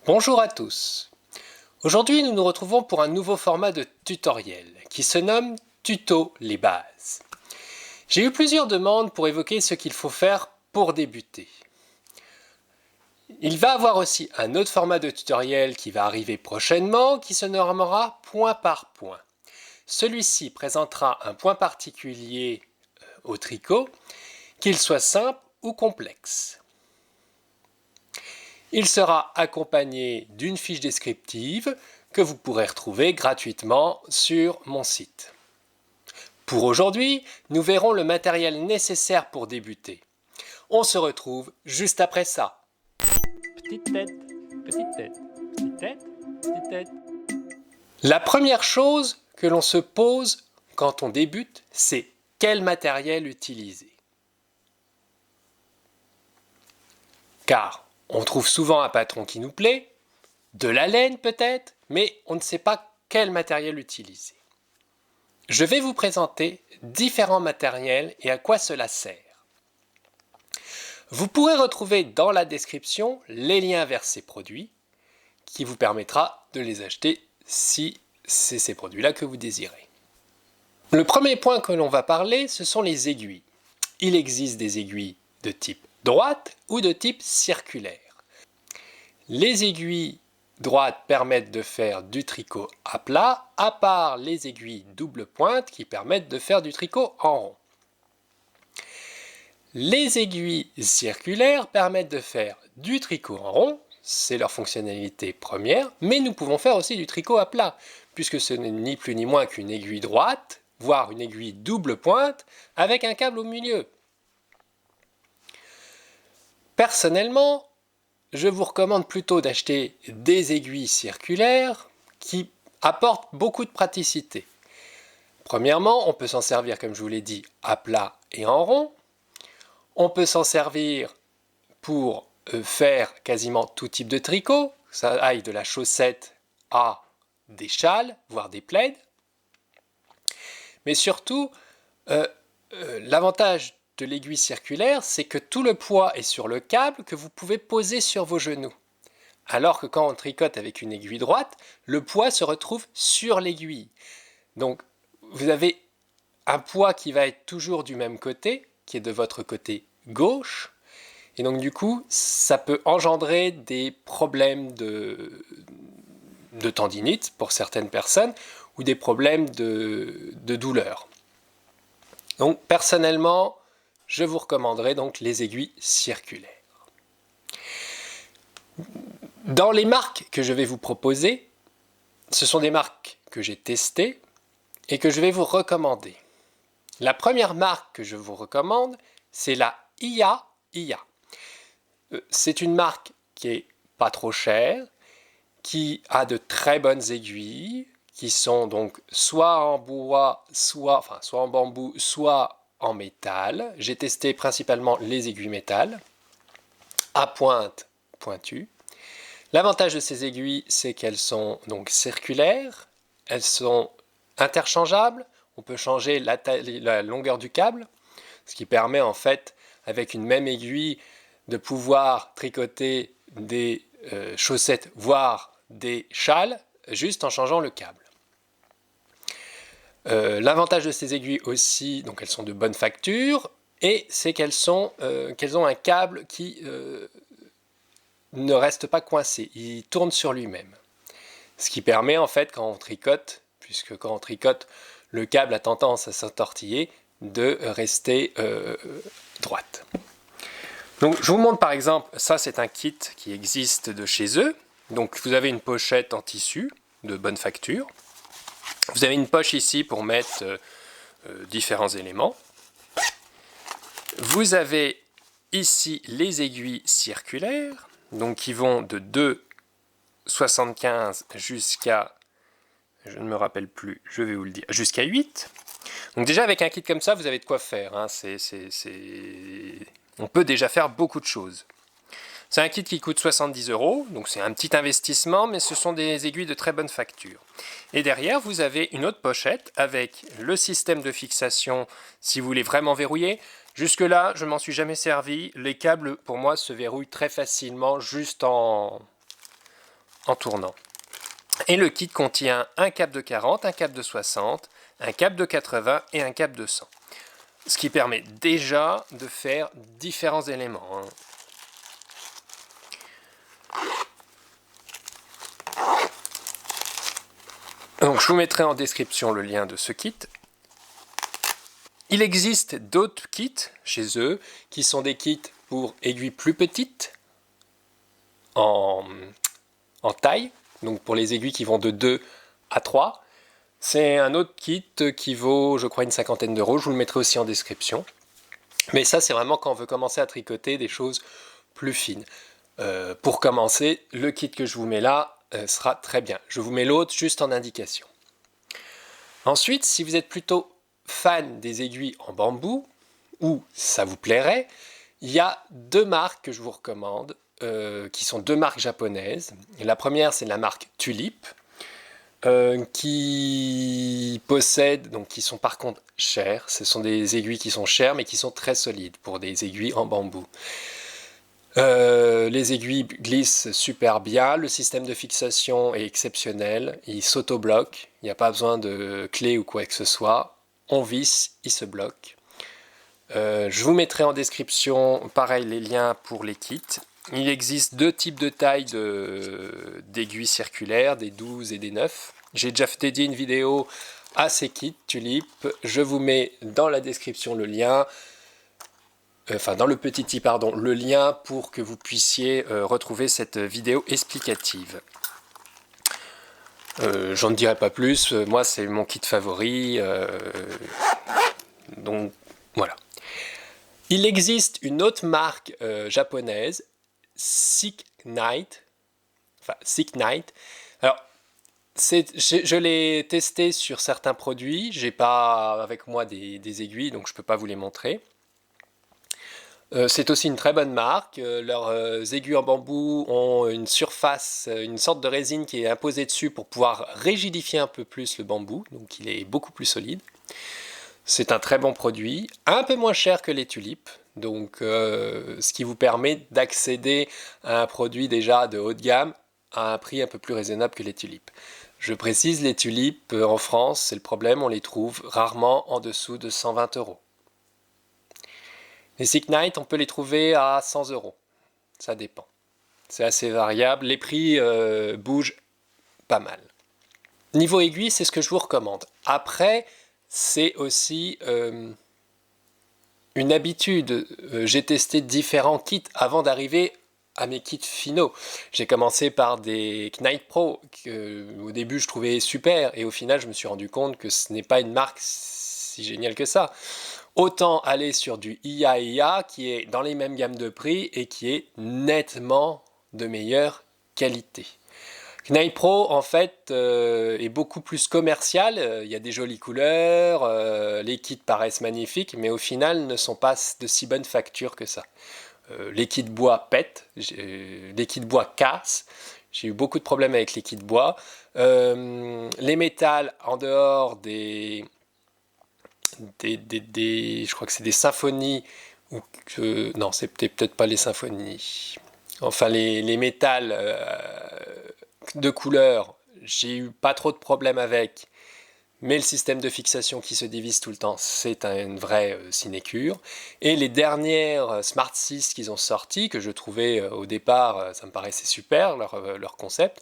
Bonjour à tous. Aujourd'hui, nous nous retrouvons pour un nouveau format de tutoriel qui se nomme Tuto les bases. J'ai eu plusieurs demandes pour évoquer ce qu'il faut faire pour débuter. Il va y avoir aussi un autre format de tutoriel qui va arriver prochainement qui se nommera point par point. Celui-ci présentera un point particulier au tricot, qu'il soit simple ou complexe. Il sera accompagné d'une fiche descriptive que vous pourrez retrouver gratuitement sur mon site. Pour aujourd'hui, nous verrons le matériel nécessaire pour débuter. On se retrouve juste après ça. Petite tête, petite tête, petite tête, petite tête. La première chose que l'on se pose quand on débute, c'est quel matériel utiliser. Car on trouve souvent un patron qui nous plaît, de la laine peut-être, mais on ne sait pas quel matériel utiliser. Je vais vous présenter différents matériels et à quoi cela sert. Vous pourrez retrouver dans la description les liens vers ces produits qui vous permettra de les acheter si c'est ces produits-là que vous désirez. Le premier point que l'on va parler, ce sont les aiguilles. Il existe des aiguilles de type droite ou de type circulaire. Les aiguilles droites permettent de faire du tricot à plat, à part les aiguilles double pointe qui permettent de faire du tricot en rond. Les aiguilles circulaires permettent de faire du tricot en rond, c'est leur fonctionnalité première, mais nous pouvons faire aussi du tricot à plat, puisque ce n'est ni plus ni moins qu'une aiguille droite, voire une aiguille double pointe, avec un câble au milieu. Personnellement, je vous recommande plutôt d'acheter des aiguilles circulaires qui apportent beaucoup de praticité. Premièrement, on peut s'en servir, comme je vous l'ai dit, à plat et en rond. On peut s'en servir pour faire quasiment tout type de tricot, ça aille de la chaussette à des châles, voire des plaids. Mais surtout, l'avantage de l'aiguille circulaire, c'est que tout le poids est sur le câble que vous pouvez poser sur vos genoux. Alors que quand on tricote avec une aiguille droite, le poids se retrouve sur l'aiguille. Donc, vous avez un poids qui va être toujours du même côté, qui est de votre côté gauche. Et donc, du coup, ça peut engendrer des problèmes de tendinite pour certaines personnes ou des problèmes de douleur. Donc, personnellement, je vous recommanderais donc les aiguilles circulaires. Dans les marques que je vais vous proposer, ce sont des marques que j'ai testées et que je vais vous recommander. La première marque que je vous recommande, c'est la IA. C'est une marque qui est pas trop chère, qui a de très bonnes aiguilles, qui sont donc soit en bois, soit en bambou, soit en métal. J'ai testé principalement les aiguilles métal, à pointe pointue. L'avantage de ces aiguilles, c'est qu'elles sont donc circulaires, elles sont interchangeables, on peut changer la longueur du câble, ce qui permet en fait, avec une même aiguille, de pouvoir tricoter des chaussettes, voire des châles, juste en changeant le câble. L'avantage de ces aiguilles aussi, donc elles sont de bonne facture, et c'est qu'elles ont un câble qui ne reste pas coincé, il tourne sur lui-même. Ce qui permet en fait quand on tricote, puisque quand on tricote, le câble a tendance à s'entortiller, de rester droite. Donc je vous montre par exemple, ça c'est un kit qui existe de chez eux. Donc vous avez une pochette en tissu de bonne facture. Vous avez une poche ici pour mettre différents éléments. Vous avez ici les aiguilles circulaires, donc qui vont de 2,75 jusqu'à, je ne me rappelle plus, je vais vous le dire, jusqu'à 8. Donc déjà avec un kit comme ça, vous avez de quoi faire. Hein. On peut déjà faire beaucoup de choses. C'est un kit qui coûte 70 €, donc c'est un petit investissement, mais ce sont des aiguilles de très bonne facture. Et derrière, vous avez une autre pochette avec le système de fixation si vous voulez vraiment verrouiller. Jusque-là, je ne m'en suis jamais servi. Les câbles, pour moi, se verrouillent très facilement juste en en tournant. Et le kit contient un câble de 40, un câble de 60, un câble de 80 et un câble de 100. Ce qui permet déjà de faire différents éléments. Donc je vous mettrai en description le lien de ce kit. Il existe d'autres kits chez eux qui sont des kits pour aiguilles plus petites en taille, donc pour les aiguilles qui vont de 2 à 3. C'est un autre kit qui vaut, je crois, une cinquantaine d'euros. Je vous le mettrai aussi en description. Mais ça, c'est vraiment quand on veut commencer à tricoter des choses plus fines. Pour commencer, le kit que je vous mets là sera très bien. Je vous mets l'autre juste en indication. Ensuite, si vous êtes plutôt fan des aiguilles en bambou, ou ça vous plairait, il y a deux marques que je vous recommande, qui sont deux marques japonaises. La première, c'est la marque Tulip, qui possèdent, donc qui sont par contre chères. Ce sont des aiguilles qui sont chères, mais qui sont très solides pour des aiguilles en bambou. Les aiguilles glissent super bien, le système de fixation est exceptionnel, il s'auto-bloque, il n'y a pas besoin de clé ou quoi que ce soit, on visse, il se bloque. Je vous mettrai en description, pareil, les liens pour les kits. Il existe deux types de tailles d'aiguilles circulaires, des 12 et des 9. J'ai déjà dédié une vidéo à ces kits Tulip. Je vous mets dans la description le lien, dans le petit i, pardon, le lien pour que vous puissiez retrouver cette vidéo explicative. J'en dirai pas plus, moi c'est mon kit favori, donc voilà. Il existe une autre marque japonaise, Sick Knight. Alors, je l'ai testé sur certains produits, j'ai pas avec moi des aiguilles, donc je peux pas vous les montrer. C'est aussi une très bonne marque, leurs aiguilles en bambou ont une surface, une sorte de résine qui est imposée dessus pour pouvoir rigidifier un peu plus le bambou, donc il est beaucoup plus solide. C'est un très bon produit, un peu moins cher que les tulipes, donc ce qui vous permet d'accéder à un produit déjà de haut de gamme à un prix un peu plus raisonnable que les tulipes. Je précise, les tulipes en France, c'est le problème, on les trouve rarement en dessous de 120 euros. Les Sick Knight, on peut les trouver à 100 euros, ça dépend. C'est assez variable, les prix bougent pas mal. Niveau aiguille, c'est ce que je vous recommande. Après, c'est aussi une habitude. J'ai testé différents kits avant d'arriver à mes kits finaux. J'ai commencé par des Knight Pro que au début je trouvais super et au final je me suis rendu compte que ce n'est pas une marque si géniale que ça. Autant aller sur du IA qui est dans les mêmes gammes de prix et qui est nettement de meilleure qualité. Knight Pro en fait est beaucoup plus commercial, il y a des jolies couleurs, les kits paraissent magnifiques mais au final ne sont pas de si bonne facture que ça. Les kits bois pètent, les kits bois cassent, j'ai eu beaucoup de problèmes avec les kits bois. Les métals en dehors je crois que c'est des symphonies, non c'est peut-être pas les symphonies, enfin les métals de couleur, j'ai eu pas trop de problèmes avec, mais le système de fixation qui se divise tout le temps, c'est une vraie sinécure. Et les dernières Smart 6 qu'ils ont sorties, que je trouvais au départ, ça me paraissait super, leur concept,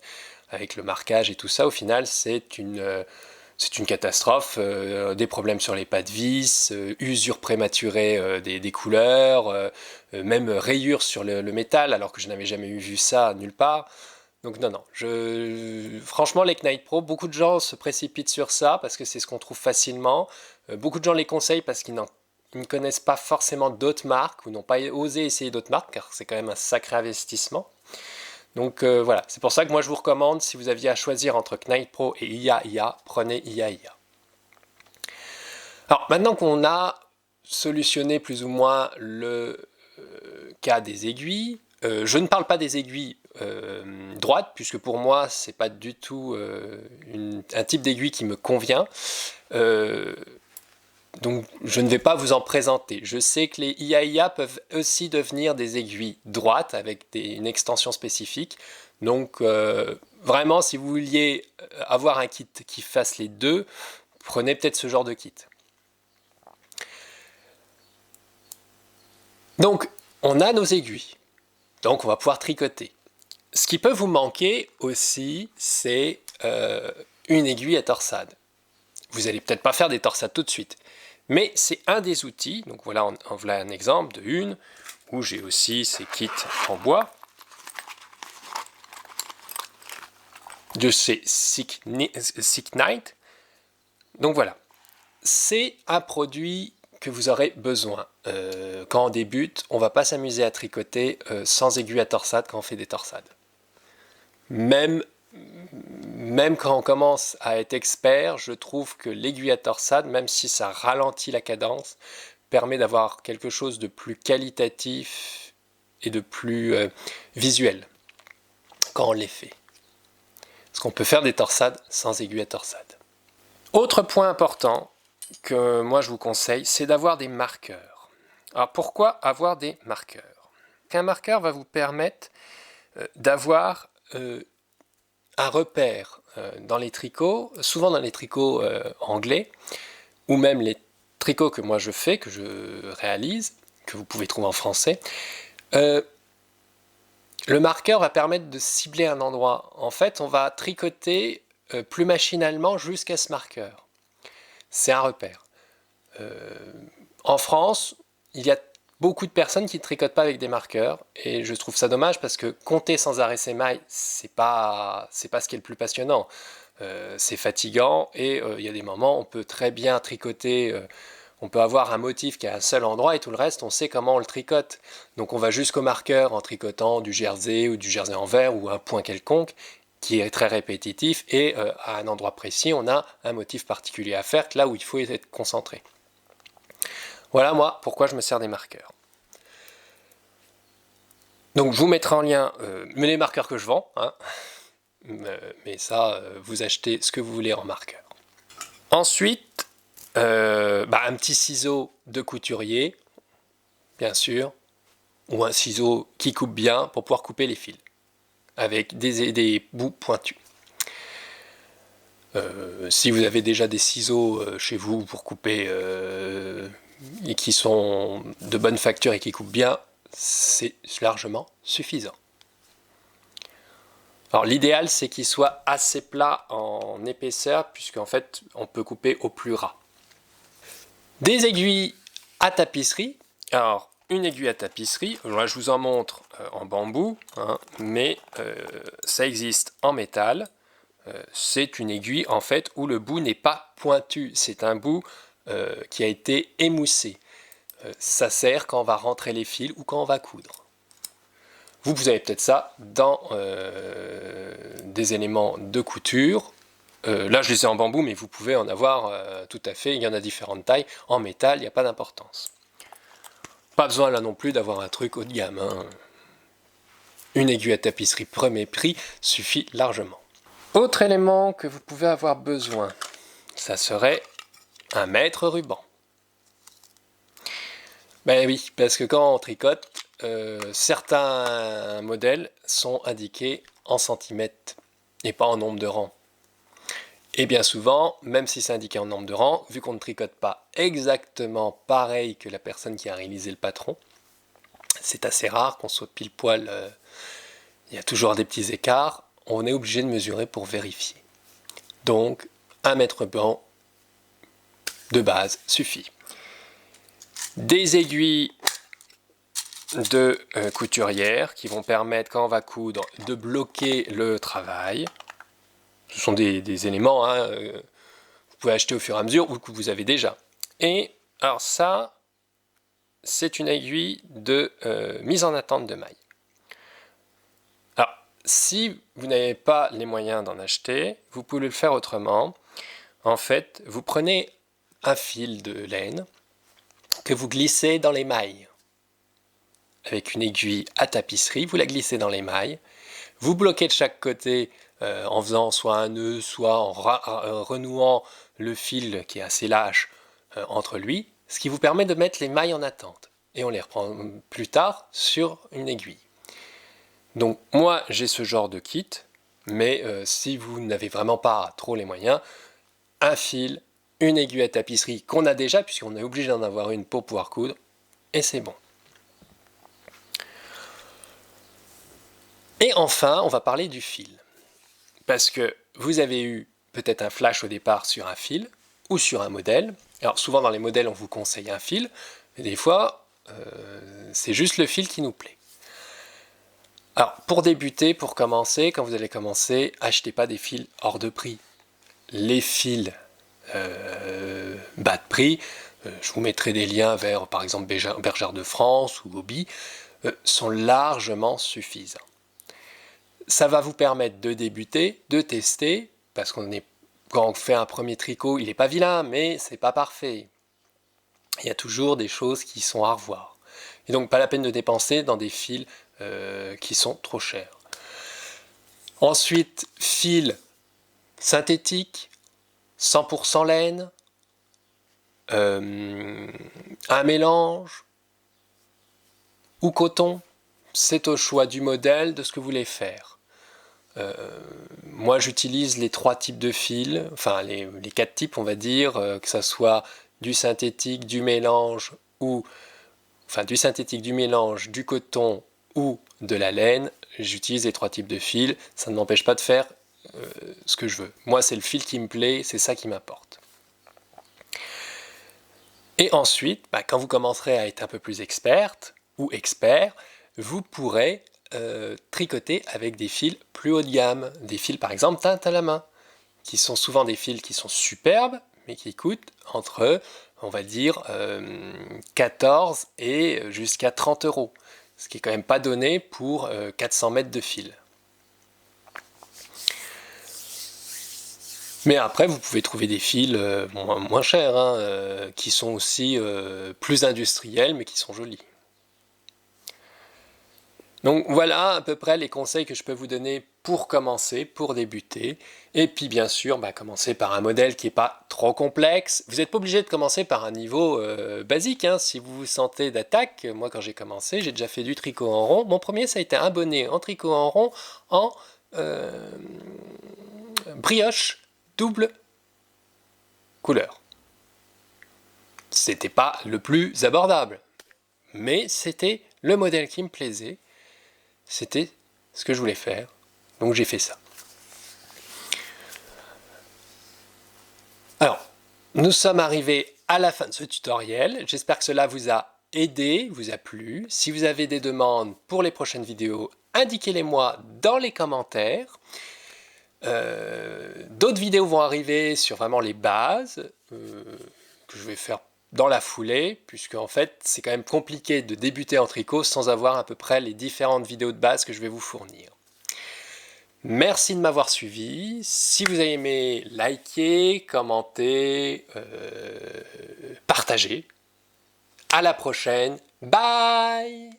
avec le marquage et tout ça, au final c'est une catastrophe, des problèmes sur les pas de vis, usure prématurée des couleurs, même rayures sur le métal, alors que je n'avais jamais vu ça nulle part. Donc non, franchement les Knight Pro, beaucoup de gens se précipitent sur ça parce que c'est ce qu'on trouve facilement. Beaucoup de gens les conseillent parce qu'ils ne connaissent pas forcément d'autres marques ou n'ont pas osé essayer d'autres marques car c'est quand même un sacré investissement. Donc voilà, c'est pour ça que moi je vous recommande, si vous aviez à choisir entre Knight Pro et IA, prenez IA. Alors maintenant qu'on a solutionné plus ou moins le cas des aiguilles, je ne parle pas des aiguilles droites, puisque pour moi c'est pas du tout un type d'aiguille qui me convient. Donc je ne vais pas vous en présenter. Je sais que les IA peuvent aussi devenir des aiguilles droites avec une extension spécifique. Donc vraiment, si vous vouliez avoir un kit qui fasse les deux, prenez peut-être ce genre de kit. Donc, on a nos aiguilles. Donc, on va pouvoir tricoter. Ce qui peut vous manquer aussi, c'est une aiguille à torsade. Vous n'allez peut-être pas faire des torsades tout de suite, mais c'est un des outils. Donc voilà, voilà un exemple de une, où j'ai aussi ces kits en bois, de ces Sick Night. Donc voilà, c'est un produit que vous aurez besoin. Quand on débute, on ne va pas s'amuser à tricoter sans aiguille à torsade quand on fait des torsades. Même quand on commence à être expert, je trouve que l'aiguille à torsade, même si ça ralentit la cadence, permet d'avoir quelque chose de plus qualitatif et de plus visuel quand on les fait. Parce qu'on peut faire des torsades sans aiguille à torsade. Autre point important que moi je vous conseille, c'est d'avoir des marqueurs. Alors pourquoi avoir des marqueurs? Un marqueur va vous permettre d'avoir un repère dans les tricots, souvent dans les tricots anglais, ou même les tricots que moi je fais, que je réalise, que vous pouvez trouver en français. Le marqueur va permettre de cibler un endroit. En fait, on va tricoter plus machinalement jusqu'à ce marqueur. C'est un repère. En France, il y a beaucoup de personnes qui ne tricotent pas avec des marqueurs, et je trouve ça dommage parce que compter sans arrêt ses mailles, c'est pas ce qui est le plus passionnant. C'est fatigant, et il y a des moments où on peut très bien tricoter, on peut avoir un motif qui est à un seul endroit et tout le reste on sait comment on le tricote. Donc on va jusqu'au marqueur en tricotant du jersey ou du jersey en verre ou un point quelconque qui est très répétitif, et à un endroit précis on a un motif particulier à faire, là où il faut être concentré. Voilà moi pourquoi je me sers des marqueurs. Donc je vous mettrai en lien les marqueurs que je vends, hein. Mais ça, vous achetez ce que vous voulez en marqueur. Ensuite, un petit ciseau de couturier, bien sûr, ou un ciseau qui coupe bien pour pouvoir couper les fils, avec des bouts pointus. Si vous avez déjà des ciseaux chez vous pour couper et qui sont de bonne facture et qui coupent bien, c'est largement suffisant. Alors l'idéal c'est qu'il soit assez plat en épaisseur, puisqu'en fait on peut couper au plus ras. Des aiguilles à tapisserie. Alors une aiguille à tapisserie, là je vous en montre en bambou, hein, mais ça existe en métal. C'est une aiguille en fait où le bout n'est pas pointu, c'est un bout qui a été émoussé. Ça sert quand on va rentrer les fils ou quand on va coudre. Vous avez peut-être ça dans des éléments de couture. Là je les ai en bambou, mais vous pouvez en avoir tout à fait, il y en a différentes tailles. En métal, il n'y a pas d'importance. Pas besoin là non plus d'avoir un truc haut de gamme, hein. Une aiguille à tapisserie premier prix suffit largement. Autre élément que vous pouvez avoir besoin, ça serait un mètre ruban. Ben oui, parce que quand on tricote, certains modèles sont indiqués en centimètres et pas en nombre de rangs. Et bien souvent, même si c'est indiqué en nombre de rangs, vu qu'on ne tricote pas exactement pareil que la personne qui a réalisé le patron, c'est assez rare qu'on soit pile poil, il y a toujours des petits écarts, on est obligé de mesurer pour vérifier. Donc, un mètre ruban de base suffit. Des aiguilles de couturière qui vont permettre, quand on va coudre, de bloquer le travail. Ce sont des éléments, hein, vous pouvez acheter au fur et à mesure ou que vous avez déjà. Et alors ça, c'est une aiguille de mise en attente de maille. Alors, si vous n'avez pas les moyens d'en acheter, vous pouvez le faire autrement. En fait, vous prenez un fil de laine que vous glissez dans les mailles. Avec une aiguille à tapisserie, vous la glissez dans les mailles. Vous bloquez de chaque côté en faisant soit un nœud, soit en renouant le fil qui est assez lâche entre lui, ce qui vous permet de mettre les mailles en attente. Et on les reprend plus tard sur une aiguille. Donc moi j'ai ce genre de kit, mais si vous n'avez vraiment pas trop les moyens, un fil, une aiguille à tapisserie qu'on a déjà, puisqu'on est obligé d'en avoir une pour pouvoir coudre, et c'est bon. Et enfin, on va parler du fil. Parce que vous avez eu peut-être un flash au départ sur un fil ou sur un modèle. Alors souvent dans les modèles, on vous conseille un fil, mais des fois, c'est juste le fil qui nous plaît. Alors pour débuter, pour commencer, quand vous allez commencer, achetez pas des fils hors de prix. Les fils bas de prix, je vous mettrai des liens vers par exemple Bergère de France ou Hobby, sont largement suffisants. Ça va vous permettre de débuter, de tester, parce quand on fait un premier tricot, il n'est pas vilain, mais c'est pas parfait. Il y a toujours des choses qui sont à revoir. Et donc pas la peine de dépenser dans des fils qui sont trop chers. Ensuite, fil synthétique, 100% laine, un mélange ou coton, c'est au choix du modèle, de ce que vous voulez faire. Moi j'utilise les 3 types de fils, enfin les 4 types on va dire, que ça soit du synthétique, du mélange du synthétique, du mélange, du coton ou de la laine. J'utilise les 3 types de fils, ça ne m'empêche pas de faire ce que je veux. Moi c'est le fil qui me plaît, c'est ça qui m'importe. Et ensuite, quand vous commencerez à être un peu plus experte ou expert, vous pourrez tricoter avec des fils plus haut de gamme, des fils par exemple teinte à la main, qui sont souvent des fils qui sont superbes, mais qui coûtent entre, on va dire, 14 et jusqu'à 30 €, ce qui est quand même pas donné pour 400 mètres de fil. Mais après, vous pouvez trouver des fils moins chers, qui sont aussi plus industriels, mais qui sont jolis. Donc voilà à peu près les conseils que je peux vous donner pour commencer, pour débuter. Et puis bien sûr, commencer par un modèle qui n'est pas trop complexe. Vous n'êtes pas obligé de commencer par un niveau basique. Si vous vous sentez d'attaque, moi quand j'ai commencé, j'ai déjà fait du tricot en rond. Mon premier, ça a été un bonnet en tricot en rond en brioche double couleur. C'était pas le plus abordable, mais c'était le modèle qui me plaisait. C'était ce que je voulais faire, donc j'ai fait ça. Alors, nous sommes arrivés à la fin de ce tutoriel. J'espère que cela vous a aidé, vous a plu. Si vous avez des demandes pour les prochaines vidéos, indiquez-les-moi dans les commentaires. D'autres vidéos vont arriver sur vraiment les bases, que je vais faire dans la foulée, puisque en fait c'est quand même compliqué de débuter en tricot sans avoir à peu près les différentes vidéos de base que je vais vous fournir. Merci de m'avoir suivi. Si vous avez aimé, likez, commentez, partagez. À la prochaine. Bye!